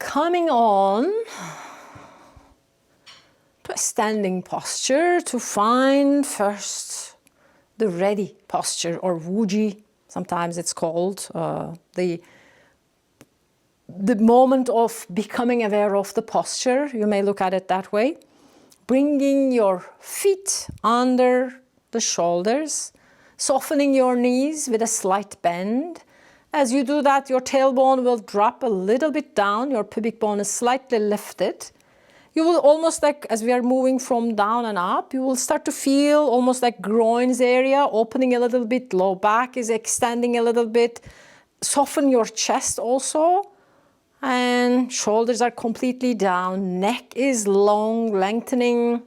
coming on to a standing posture to find first the ready posture, or wuji, sometimes it's called, the moment of becoming aware of the posture. You may look at it that way. Bringing your feet under the shoulders, softening your knees with a slight bend. As you do that, your tailbone will drop a little bit down, your pubic bone is slightly lifted. You will almost like, as we are moving from down and up, you will start to feel almost like groins area opening a little bit, low back is extending a little bit. Soften your chest also. And shoulders are completely down, neck is long, lengthening.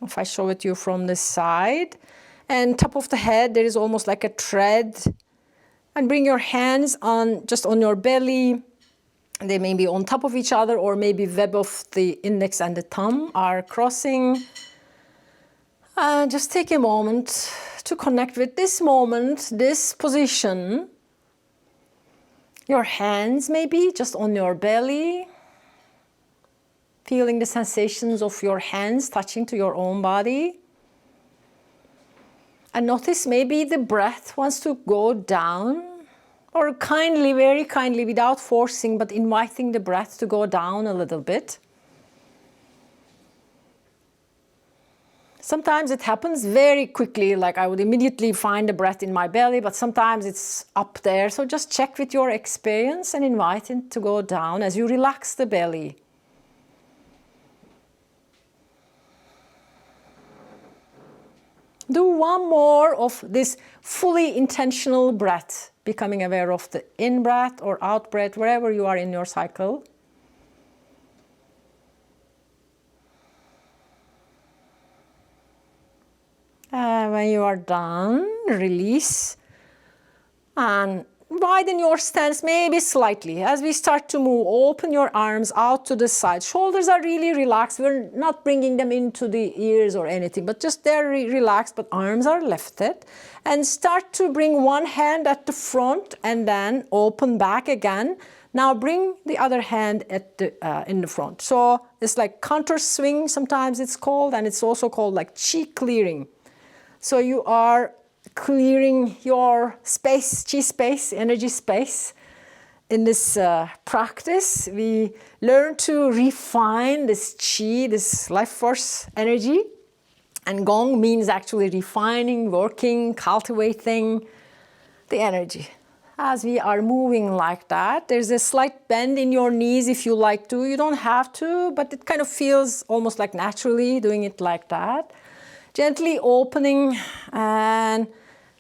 If I show it to you from the side. And top of the head, there is almost like a thread. And bring your hands on, just on your belly. They may be on top of each other, or maybe web of the index and the thumb are crossing. Just take a moment to connect with this moment, this position. Your hands maybe just on your belly, feeling the sensations of your hands touching to your own body. And notice maybe the breath wants to go down, or kindly, very kindly, without forcing, but inviting the breath to go down a little bit. Sometimes it happens very quickly, like I would immediately find the breath in my belly, but sometimes it's up there. So just check with your experience and invite it to go down as you relax the belly. Do one more of this fully intentional breath, becoming aware of the in-breath or out-breath, wherever you are in your cycle. When you are done, release and widen your stance maybe slightly. As we start to move, open your arms out to the side. Shoulders are really relaxed. We're not bringing them into the ears or anything, but just they're relaxed, but arms are lifted. And start to bring one hand at the front and then open back again. Now bring the other hand at the, in the front. So it's like counter swing, sometimes it's called, and it's also called like chi clearing. So you are clearing your space, chi space, energy space. In this practice, we learn to refine this chi, this life force energy. And gong means actually refining, working, cultivating the energy. As we are moving like that, there's a slight bend in your knees if you like to. You don't have to, but it kind of feels almost like naturally doing it like that. Gently opening and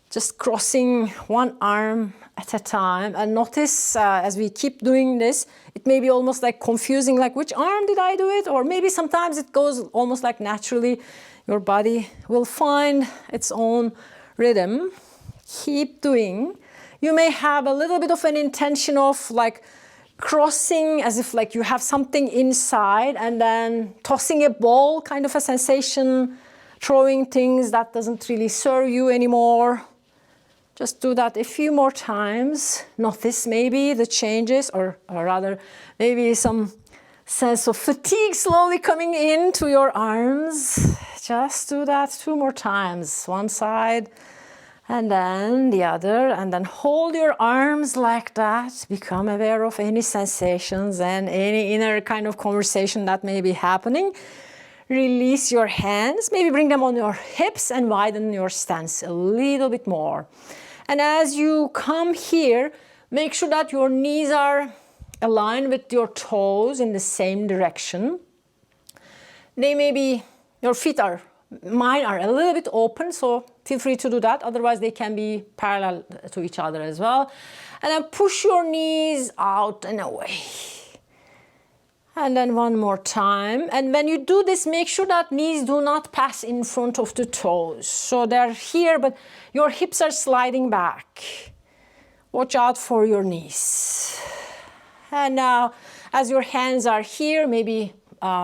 just crossing one arm at a time. And notice as we keep doing this, it may be almost like confusing, like which arm did I do it? Or maybe sometimes it goes almost like naturally. Your body will find its own rhythm. Keep doing. You may have a little bit of an intention of like crossing as if like you have something inside and then tossing a ball, kind of a sensation, throwing things that doesn't really serve you anymore. Just do that a few more times. Notice maybe the changes, or rather maybe some sense of fatigue slowly coming into your arms. Just do that 2 more times. One side and then the other, and then hold your arms like that. Become aware of any sensations and any inner kind of conversation that may be happening. Release your hands, maybe bring them on your hips and widen your stance a little bit more. And as you come here, make sure that your knees are aligned with your toes in the same direction. They may be, your feet are, mine are a little bit open, so feel free to do that. Otherwise, they can be parallel to each other as well. And then push your knees out and away. And then one more time. And when you do this, make sure that knees do not pass in front of the toes. So they're here, but your hips are sliding back. Watch out for your knees. And now, as your hands are here, maybe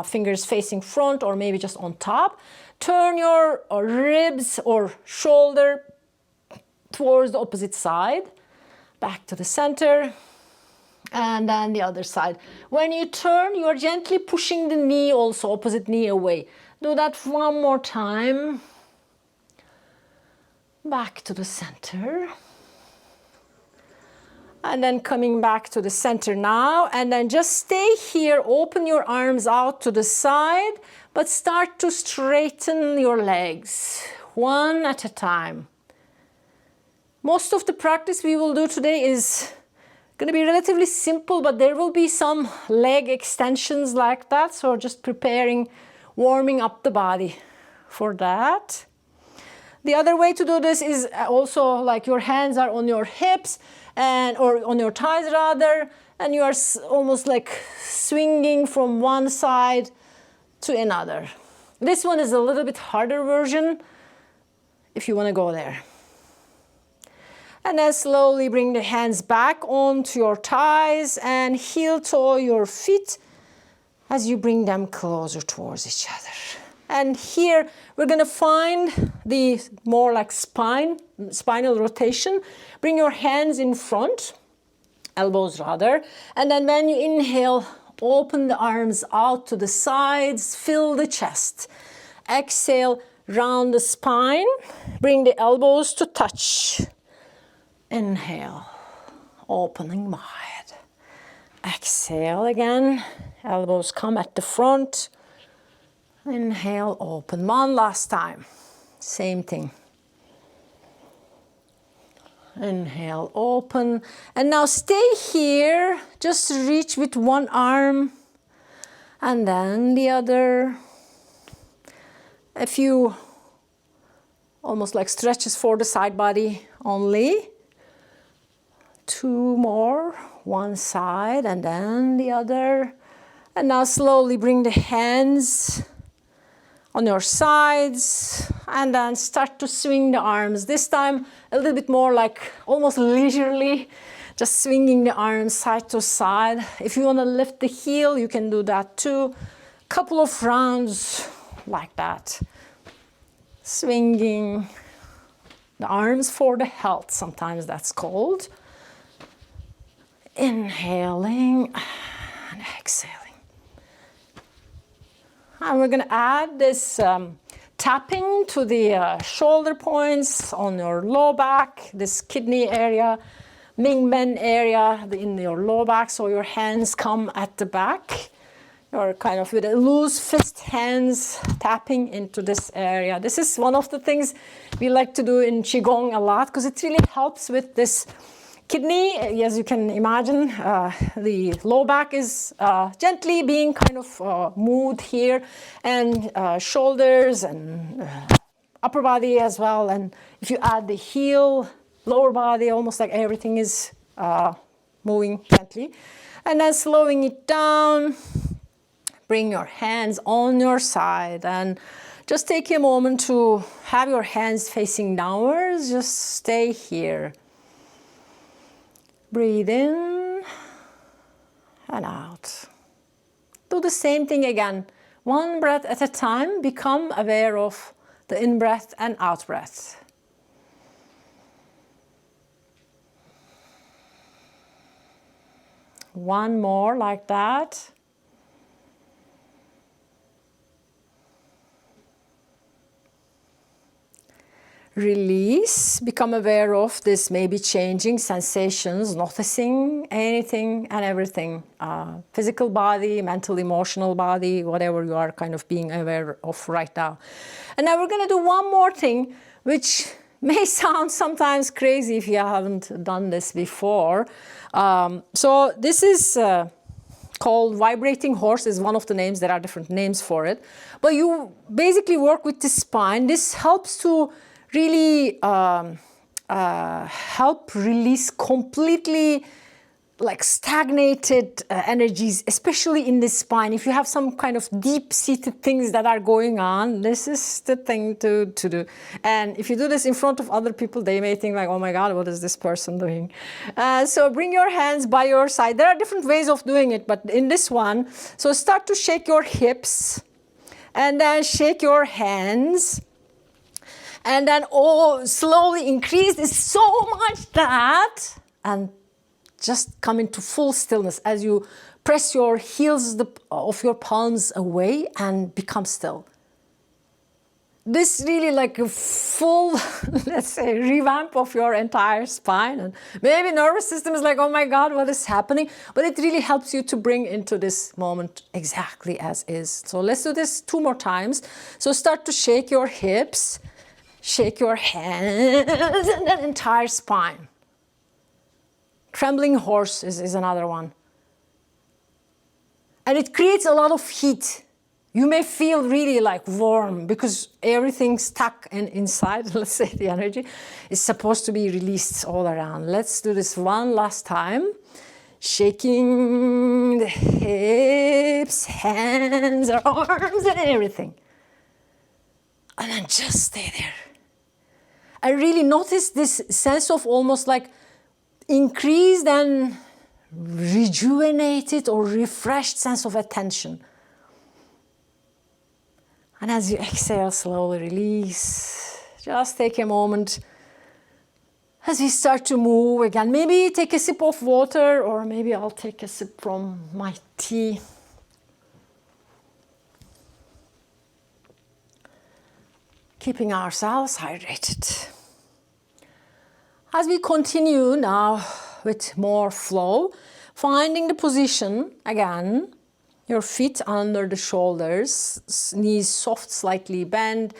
fingers facing front or maybe just on top, turn your ribs or shoulder towards the opposite side. Back to the center. And then the other side. When you turn, you are gently pushing the knee also, opposite knee away. Do that one more time. Back to the center. And then coming back to the center now. And then just stay here, open your arms out to the side, but start to straighten your legs, one at a time. Most of the practice we will do today is going to be relatively simple, but there will be some leg extensions like that. So just preparing, warming up the body for that. The other way to do this is also like your hands are on your hips or on your thighs rather, and you are almost like swinging from one side to another. This one is a little bit harder version if you want to go there. And then slowly bring the hands back onto your thighs and heel toe your feet as you bring them closer towards each other. And here we're going to find the more like spinal rotation. Bring your hands in front, elbows rather. And then when you inhale, open the arms out to the sides, fill the chest. Exhale, round the spine, bring the elbows to touch. Inhale, opening wide. Exhale again, elbows come at the front. Inhale, open. One last time. Same thing. Inhale, open. And now stay here. Just reach with one arm and then the other. A few almost like stretches for the side body only. Two more, one side and then the other. And now slowly bring the hands on your sides and then start to swing the arms. This time a little bit more like almost leisurely, just swinging the arms side to side. If you want to lift the heel, you can do that too. Couple of rounds like that. Swinging the arms for the health, sometimes that's called. Inhaling and exhaling. And we're going to add this tapping to the shoulder points on your low back, this kidney area, Ming Men area in your low back, so your hands come at the back. You're kind of with a loose fist hands tapping into this area. This is one of the things we like to do in Qigong a lot because it really helps with this kidney. As you can imagine, the low back is gently being kind of moved here, and shoulders and upper body as well. And if you add the heel, lower body, almost like everything is moving gently. And then slowing it down, bring your hands on your side and just take a moment to have your hands facing downwards. Just stay here. Breathe in and out. Do the same thing again. One breath at a time, become aware of the in-breath and out-breath. One more like that. Release, become aware of this maybe changing sensations, noticing anything and everything. Physical body, mental, emotional body, whatever you are kind of being aware of right now. And now we're going to do one more thing, which may sound sometimes crazy if you haven't done this before. So this is called Vibrating Horse, is one of the names. There are different names for it. But you basically work with the spine. This helps to really help release completely like stagnated energies, especially in the spine. If you have some kind of deep-seated things that are going on, this is the thing to do. And if you do this in front of other people, they may think like, oh my God, what is this person doing? So bring your hands by your side. There are different ways of doing it, but in this one, so start to shake your hips and then shake your hands. And then slowly increase this so much that, and just come into full stillness as you press your heels of your palms away and become still. This really like a full, let's say, revamp of your entire spine. And maybe nervous system is like, oh my God, what is happening? But it really helps you to bring into this moment exactly as is. So let's do this 2 more times. So start to shake your hips, shake your hands, and the entire spine. Trembling horse is another one. And it creates a lot of heat. You may feel really like warm because everything's stuck inside, let's say the energy is supposed to be released all around. Let's do this one last time. Shaking the hips, hands, arms, and everything. And then just stay there. I really notice this sense of almost like increased and rejuvenated or refreshed sense of attention. And as you exhale, slowly release. Just take a moment as we start to move again. Maybe take a sip of water, or maybe I'll take a sip from my tea. Keeping ourselves hydrated. As we continue now with more flow, finding the position again. Your feet under the shoulders, knees soft, slightly bent,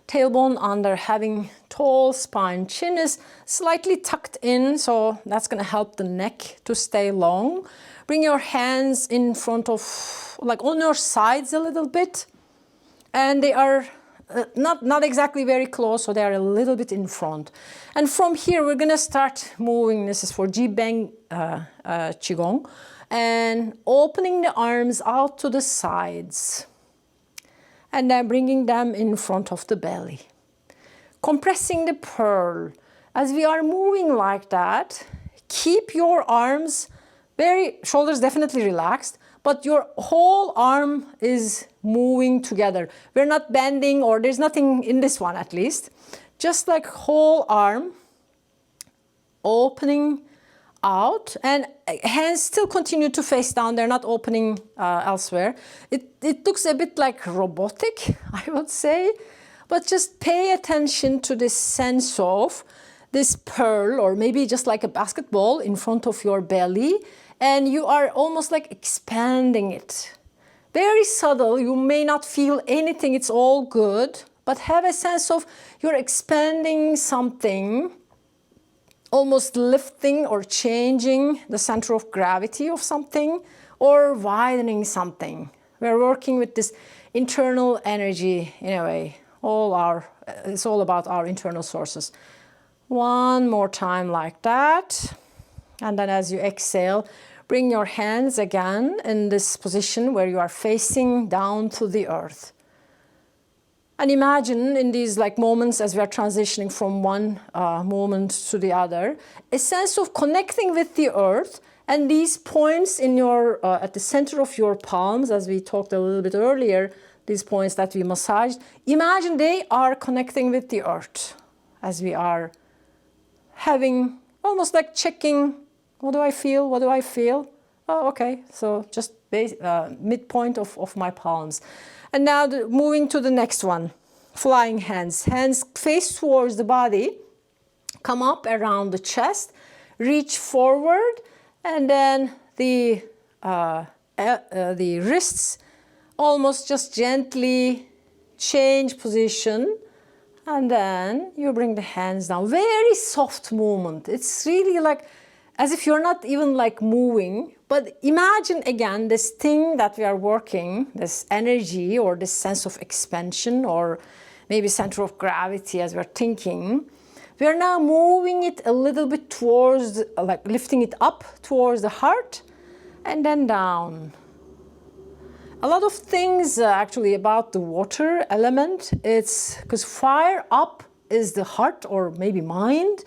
tailbone under, having tall spine. Chin is slightly tucked in, so that's going to help the neck to stay long. Bring your hands in front of, like on your sides a little bit. And they are not exactly very close, so they are a little bit in front. And from here, we're going to start moving. This is for Ben Qi Gong. And opening the arms out to the sides. And then bringing them in front of the belly. Compressing the pearl. As we are moving like that, keep your arms shoulders definitely relaxed, but your whole arm is moving together. We're not bending, or there's nothing in this one at least. Just like whole arm, opening out, and hands still continue to face down. They're not opening elsewhere. It looks a bit like robotic, I would say, but just pay attention to this sense of this pearl, or maybe just like a basketball in front of your belly, and you are almost like expanding it. Very subtle, you may not feel anything, it's all good, but have a sense of you're expanding something, almost lifting or changing the center of gravity of something, or widening something. We're working with this internal energy in a way. It's all about our internal sources. One more time like that. And then as you exhale, bring your hands again in this position where you are facing down to the earth. And imagine in these moments as we are transitioning from one moment to the other, a sense of connecting with the earth, and these points in your at the center of your palms, as we talked a little bit earlier, these points that we massaged, imagine they are connecting with the earth as we are having almost like checking, what do I feel? What do I feel? Oh, okay, so just midpoint of my palms. And now moving to the next one, flying hands. Hands face towards the body, come up around the chest, reach forward, and then the wrists almost just gently change position, and then you bring the hands down. Very soft movement. It's really like as if you're not even moving, but imagine again this thing that we are working, this energy or this sense of expansion or maybe center of gravity as we're thinking. We are now moving it a little bit towards, lifting it up towards the heart and then down. A lot of things actually about the water element, it's because fire up is the heart or maybe mind,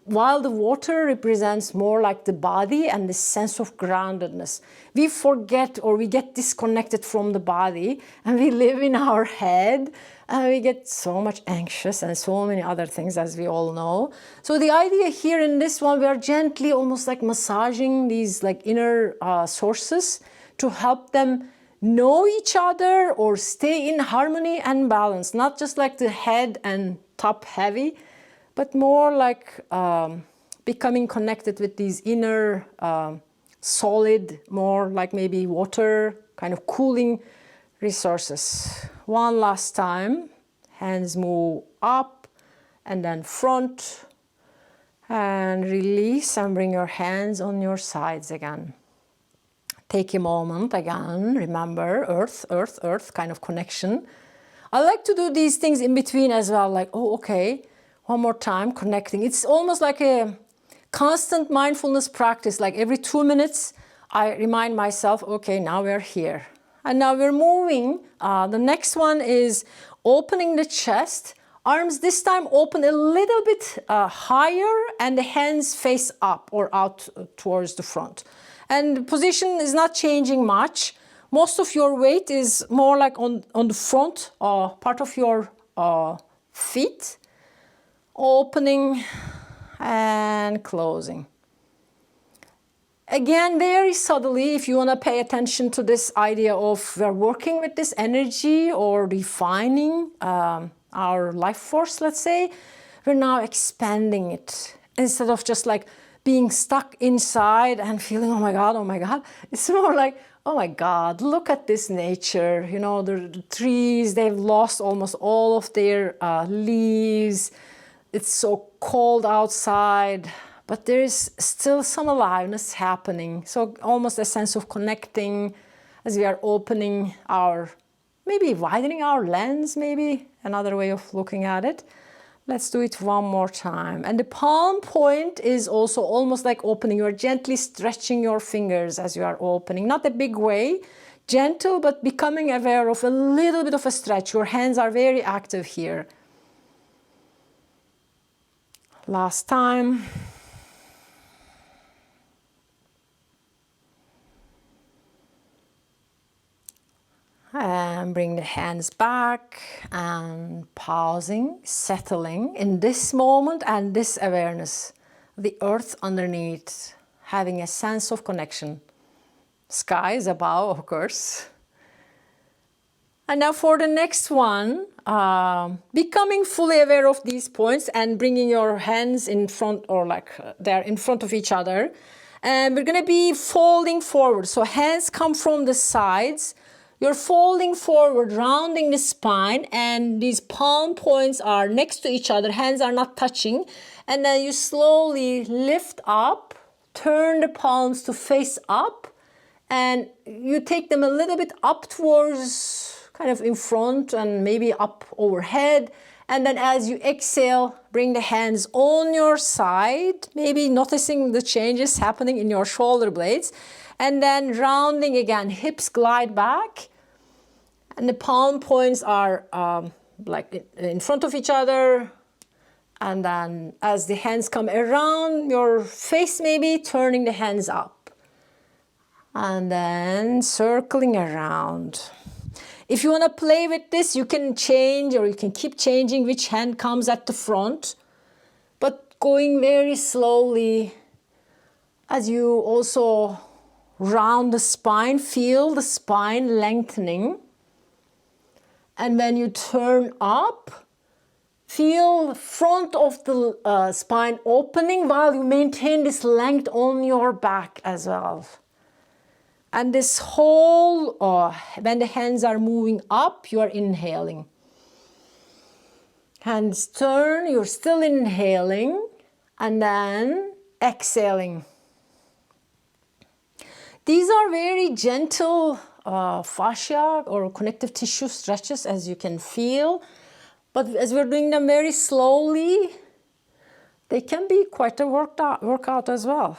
while the water represents more like the body and the sense of groundedness. We forget or we get disconnected from the body and we live in our head We get so much anxious and so many other things, as we all know. So the idea here in this one, we are gently almost like massaging these like inner sources to help them know each other or stay in harmony and balance, not just like the head and top heavy, but more like becoming connected with these inner solid, more like maybe water, kind of cooling resources. One last time, hands move up and then front, and release and bring your hands on your sides again. Take a moment again, remember earth, earth, earth kind of connection. I like to do these things in between as well, like, oh, okay, one more time, connecting. It's almost like a constant mindfulness practice, like every 2 minutes, I remind myself, okay, now we're here. And now we're moving. The next one is opening the chest. Arms this time open a little bit higher and the hands face up or out towards the front. And the position is not changing much. Most of your weight is more like on the front part of your feet. Opening and closing. Again, very subtly, if you want to pay attention to this idea of we're working with this energy or refining our life force, let's say, we're now expanding it. Instead of just like being stuck inside and feeling, oh my God, it's more like, oh my God, look at this nature. You know, the trees, they've lost almost all of their leaves. It's so cold outside, but there is still some aliveness happening. So almost a sense of connecting as we are opening our, maybe widening our lens, maybe another way of looking at it. Let's do it one more time. And the palm point is also almost like opening. You're gently stretching your fingers as you are opening. Not a big way, gentle, but becoming aware of a little bit of a stretch. Your hands are very active here. Last time. And bring the hands back and pausing, settling in this moment and this awareness. The earth underneath, having a sense of connection. Skies above, of course. And now for the next one, becoming fully aware of these points and bringing your hands in front or like they're in front of each other. And we're going to be folding forward. So hands come from the sides. You're folding forward, rounding the spine, and these palm points are next to each other. Hands are not touching. And then you slowly lift up, turn the palms to face up, and you take them a little bit up towards, kind of in front and maybe up overhead. And then as you exhale, bring the hands on your side, maybe noticing the changes happening in your shoulder blades. And then rounding again, hips glide back. And the palm points are like in front of each other. And then as the hands come around your face, maybe turning the hands up. And then circling around. If you want to play with this, you can change or you can keep changing which hand comes at the front. But going very slowly as you also round the spine, feel the spine lengthening. And when you turn up, feel front of the spine opening while you maintain this length on your back as well. And this whole, when the hands are moving up, you are inhaling. Hands turn, you're still inhaling, and then exhaling. These are very gentle fascia or connective tissue stretches, as you can feel. But as we're doing them very slowly, they can be quite a workout as well.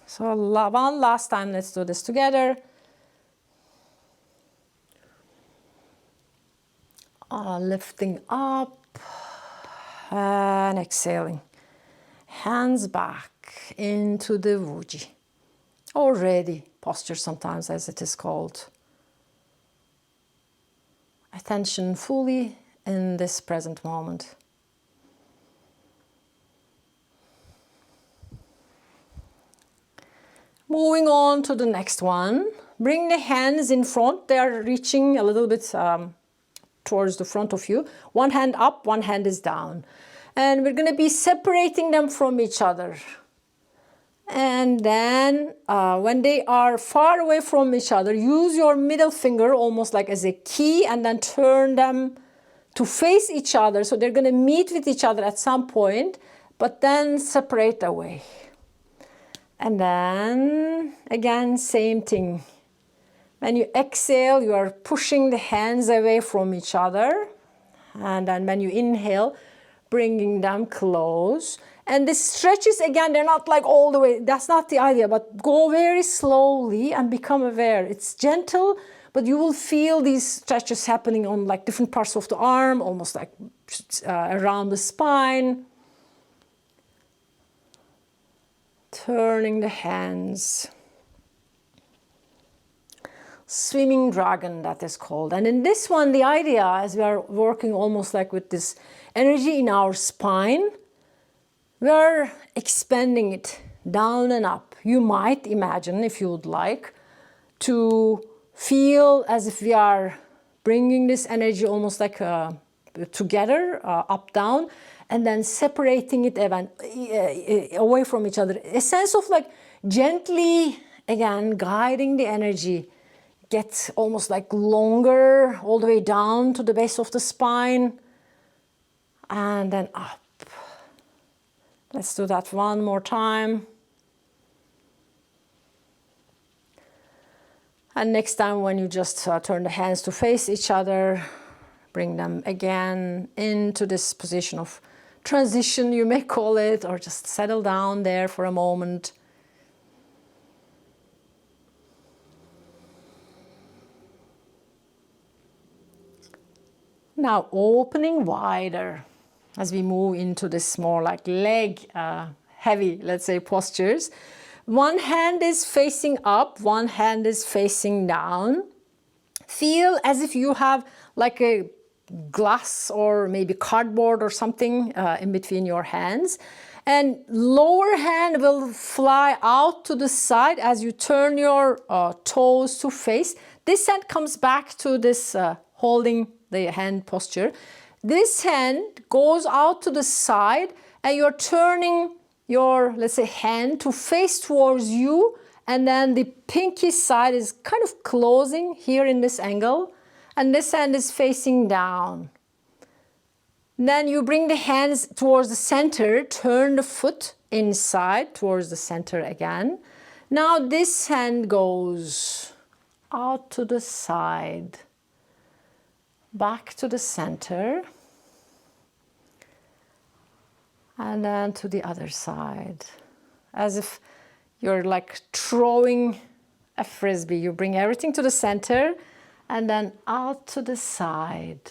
So one last time, let's do this together. Lifting up and exhaling. Hands back into the Wuji. Or ready posture sometimes, as it is called. Attention fully in this present moment. Moving on to the next one. Bring the hands in front. They are reaching a little bit towards the front of you. One hand up, one hand is down. And we're going to be separating them from each other. And then when they are far away from each other, use your middle finger almost like as a key and then turn them to face each other. So they're going to meet with each other at some point, but then separate away. And then again, same thing. When you exhale, you are pushing the hands away from each other. And then when you inhale, bringing them close. And the stretches, again, they're not like all the way. That's not the idea, but go very slowly and become aware. It's gentle, but you will feel these stretches happening on like different parts of the arm, almost like around the spine. Turning the hands. Swimming dragon, that is called. And in this one, the idea, as we are working almost like with this energy in our spine, we are expanding it down and up. You might imagine, if you would like, to feel as if we are bringing this energy almost like together, up, down, and then separating it away from each other. A sense of like gently, again, guiding the energy. Get almost like longer all the way down to the base of the spine and then up. Let's do that one more time. And next time when you just turn the hands to face each other, bring them again into this position of transition, you may call it, or just settle down there for a moment. Now opening wider as we move into this more like leg heavy, let's say, postures. One hand is facing up, one hand is facing down. Feel as if you have like a glass or maybe cardboard or something in between your hands. And lower hand will fly out to the side as you turn your toes to face. This hand comes back to this holding the hand posture. This hand goes out to the side and you're turning your, let's say, hand to face towards you, and then the pinky side is kind of closing here in this angle, and this hand is facing down. Then you bring the hands towards the center, turn the foot inside towards the center again. Now this hand goes out to the side, back to the center, and then to the other side, as if you're like throwing a frisbee. You bring everything to the center and then out to the side.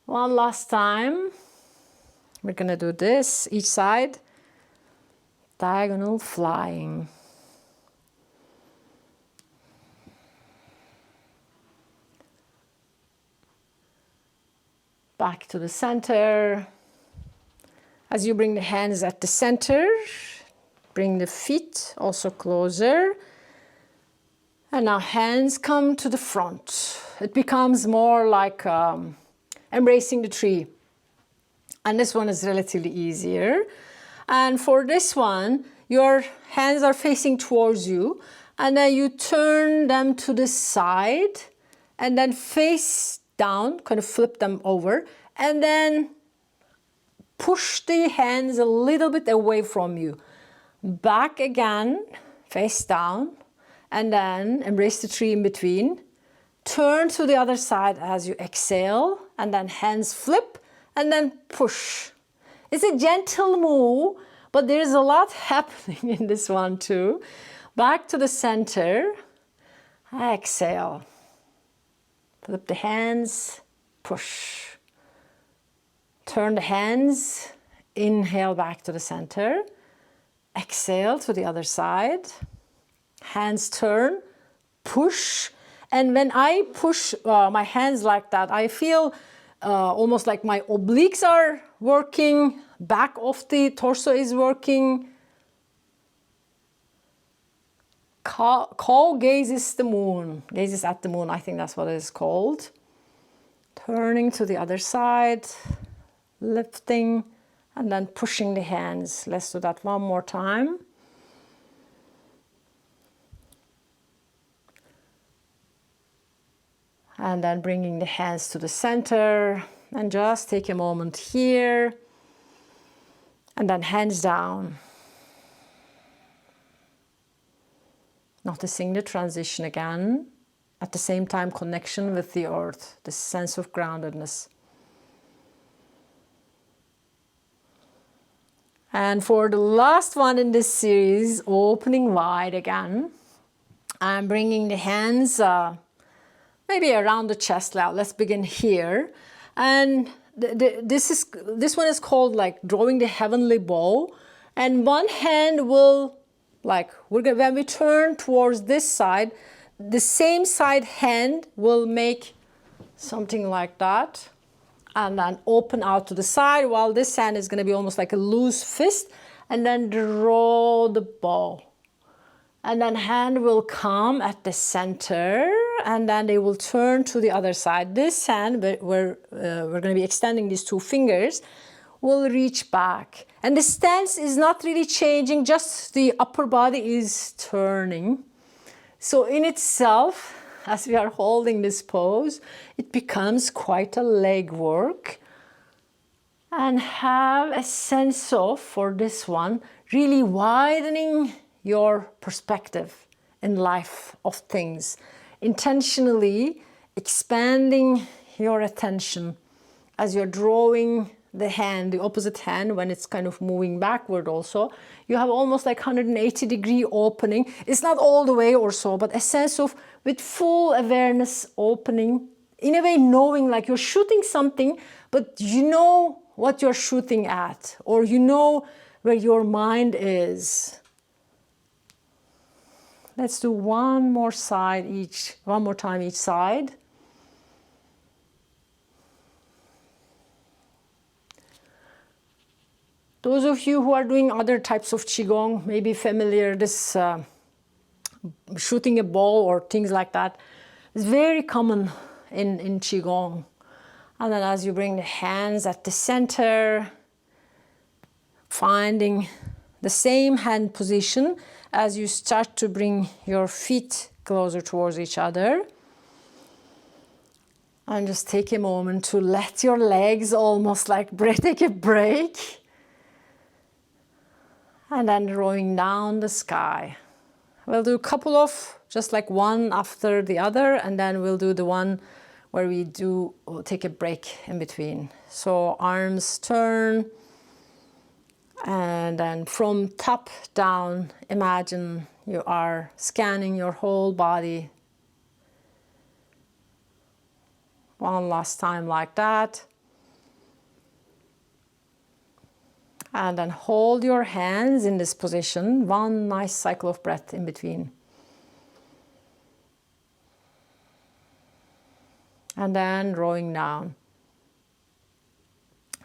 One last time. We're gonna do this, each side, diagonal flying. Back to the center. As you bring the hands at the center, bring the feet also closer. And now hands come to the front. It becomes more like embracing the tree. And this one is relatively easier. And for this one, your hands are facing towards you. And then you turn them to the side and then face down, kind of flip them over. And then push the hands a little bit away from you. Back again, face down, and then embrace the tree in between. Turn to the other side as you exhale, and then hands flip, and then push. It's a gentle move, but there's a lot happening in this one too. Back to the center, exhale. Flip the hands, push. Turn the hands, inhale back to the center, exhale to the other side, hands turn, push, and when I push my hands like that, I feel almost like my obliques are working, back of the torso is working. Cow gazes the moon, gazes at the moon, I think that's what it is called. Turning to the other side, lifting, and then pushing the hands. Let's do that one more time. And then bringing the hands to the center, and just take a moment here, and then hands down. Noticing the transition again, at the same time connection with the earth, the sense of groundedness. And for the last one in this series, opening wide again, I'm bringing the hands maybe around the chest now. Let's begin here. And this one is called like drawing the heavenly bow. And one hand will, like, when we turn towards this side, the same side hand will make something like that. And then open out to the side, while this hand is going to be almost like a loose fist. And then draw the bow. And then hand will come at the center, and then they will turn to the other side. This hand, we're going to be extending these two fingers, will reach back. And the stance is not really changing, just the upper body is turning. So in itself, as we are holding this pose, it becomes quite a leg work. And have a sense of, for this one, really widening your perspective in life of things. Intentionally expanding your attention as you're drawing the hand, the opposite hand, when it's kind of moving backward also. You have almost like 180-degree opening. It's not all the way or so, but a sense of with full awareness opening, in a way knowing like you're shooting something, but you know what you're shooting at, or you know where your mind is. Let's do one more time each side. Those of you who are doing other types of Qigong may be familiar, this shooting a ball or things like that is very common in Qigong. And then as you bring the hands at the center, finding the same hand position as you start to bring your feet closer towards each other. And just take a moment to let your legs almost like take a break. And then rowing down the sky. We'll do a couple of, just like one after the other, and then we'll do the one where we take a break in between. So arms turn, and then from top down, imagine you are scanning your whole body. One last time like that. And then hold your hands in this position. One nice cycle of breath in between. And then rowing down.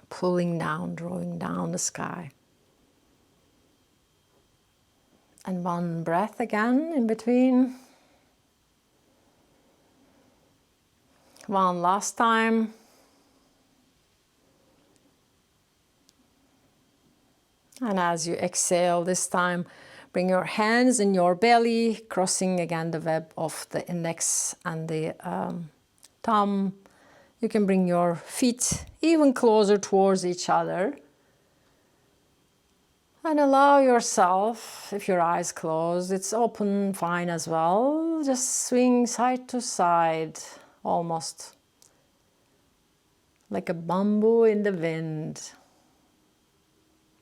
Pulling down, drawing down the sky. And one breath again in between. One last time. And as you exhale this time, bring your hands in your belly, crossing again the web of the index and the thumb. You can bring your feet even closer towards each other. And allow yourself, if your eyes closed, it's open, fine as well. Just swing side to side, almost like a bamboo in the wind.